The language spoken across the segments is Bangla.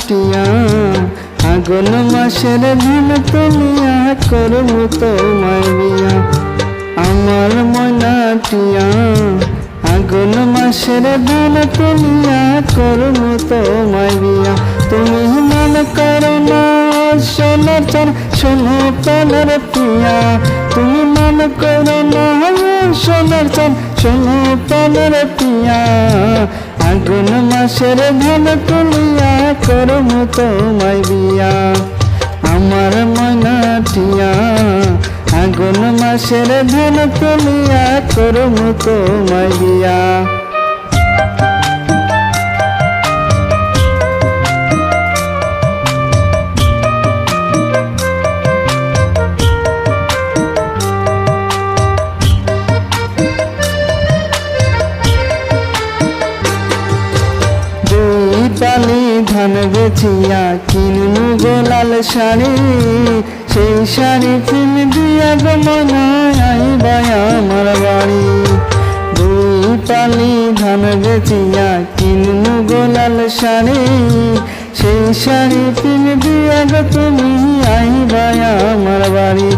টিয়া আগুন মাসের ধান তুলিয়া করমু তোমায় বিয়া। আমার ময়না টিয়া আগুন মাসের ধান তুলিয়া করমু তোমায় বিয়া। তুমি মনে করো না সোনার চান শোনো প্রাণের পিয়া। তুমি মনে করো না সোনার চান শোনো প্রাণের পিয়া। আগুন মাসের ধান তুলিয়া করমু তোমায় বিয়া। আমার ময়না টিয়া আগুন মাসের ধান তুলিয়া করমু তোমায় বিয়া। বালি ধান বেচিয়া কিনু গোলাল শাড়ি। সেই শাড়ি ফিল দিয়া গো ময়না আইবা আমার বাড়ি। দুই পালি ধান বেচিয়া কিনু গোলাল শাড়ি। সেই শাড়ি ফিল দিয়া গো তুমি আইবা আমার বাড়ি।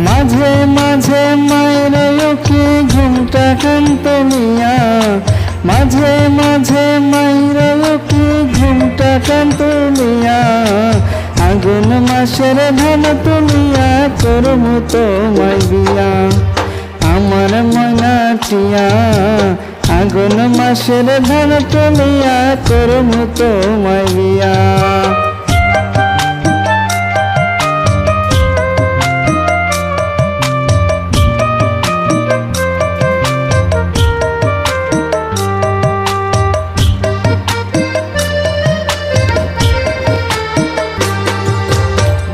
মাঝে মাঝে মায়ের ওকে ঘুমটা কান্ত নিয়া। মাঝে মাঝে মায়ের ওকে ঘুমটা কান্ত নিয়া। আগুন মাসের ধান তুলিয়া করমু তোমায় বিয়া। আমার ময়না টিয়া আগুন মাসের ধান তুলিয়া করমু তোমায় বিয়া।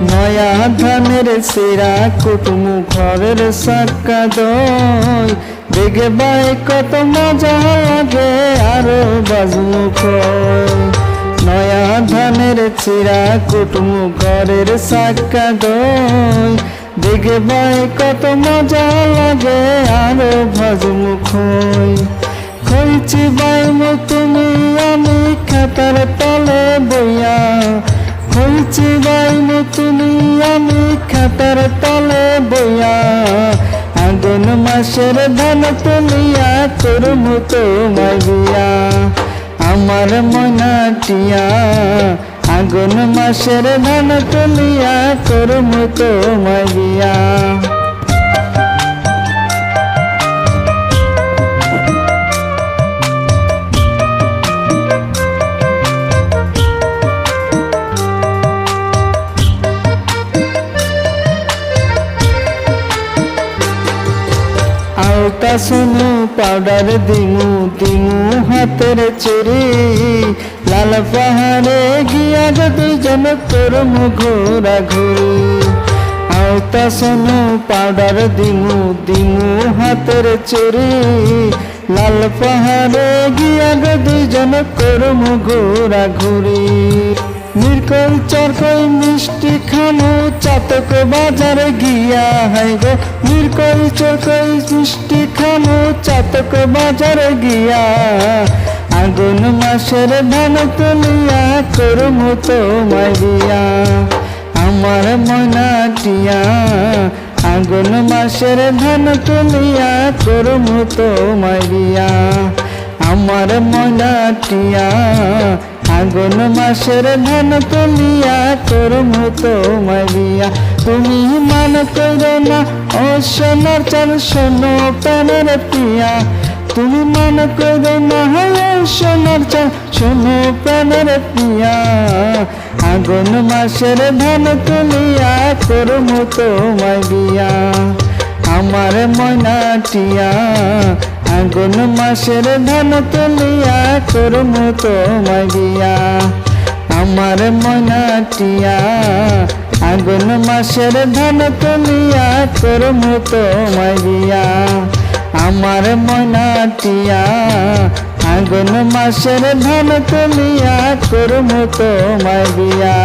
নয়া ধানের সিরা কুটুমু ঘরের সাক্কা দই। দেখবাই কত মজা লাগে আরো বাজমু খই। নয়া ধানের চিরা কুটুমু ঘরের সাক্কা দই। দেখবাই কত মজা লাগে আরো বাজমু খই। খইছি বাইমু তুমি আমি খাতার তলে বইয়া। খইছি বাইমু তুমি আমি খাতার তলে বইয়া। আগুন মাসের ধান তুলিয়া করমু তোমায় বিয়া। আমার ময়না টিয়া আগুন মাসের ধান তুলিয়া করমু তোমায় বিয়া। আলতা সোনু পাউডার দিমু দিমু হাতের চুরি। লাল পাহাড়ে গিয়া গো দুইজন করমু ঘোরা ঘুরি। আলতা সোনু পাউডার দিমু দিমু হাতের চুরি। লাল পাহাড়ে গিয়া গো দুইজন করমু ঘোরা ঘুরি। নিরকল চরকই মিষ্টি খামু চাতক বাজারে গিয়া। হাই গো নিরকল চরকই মিষ্টি খামু চাতক বাজারে গিয়া। আগুন মাসের ধান তুলিয়া করমু তোমায় বিয়া। আমার ময়না টিয়া আগুন মাসের ধান তুলিয়া করমু তোমায় বিয়া। আমার ময়না টিয়া আগুন মাসের ধান তুলিয়া করমু তোমায় বিয়া। তুমি মনে করো না ও সোনার চান শোনো প্রাণের পিয়া। তুমি মনে করো না সোনার চান শোনো প্রাণের পিয়া। আগুন মাসের ধান তুলিয়া করমু তোমায় বিয়া। আমার ময়না টিয়া আগুন মাসের ধান তুলিয়া করমু তোমায় বিয়া। আমার ময়না টিয়া আগুন মাসের ধান তুলিয়া করমু তোমায় বিয়া। আমার ময়না টিয়া আগুন মাসের ধান তুলিয়া করমু তোমায় বিয়া।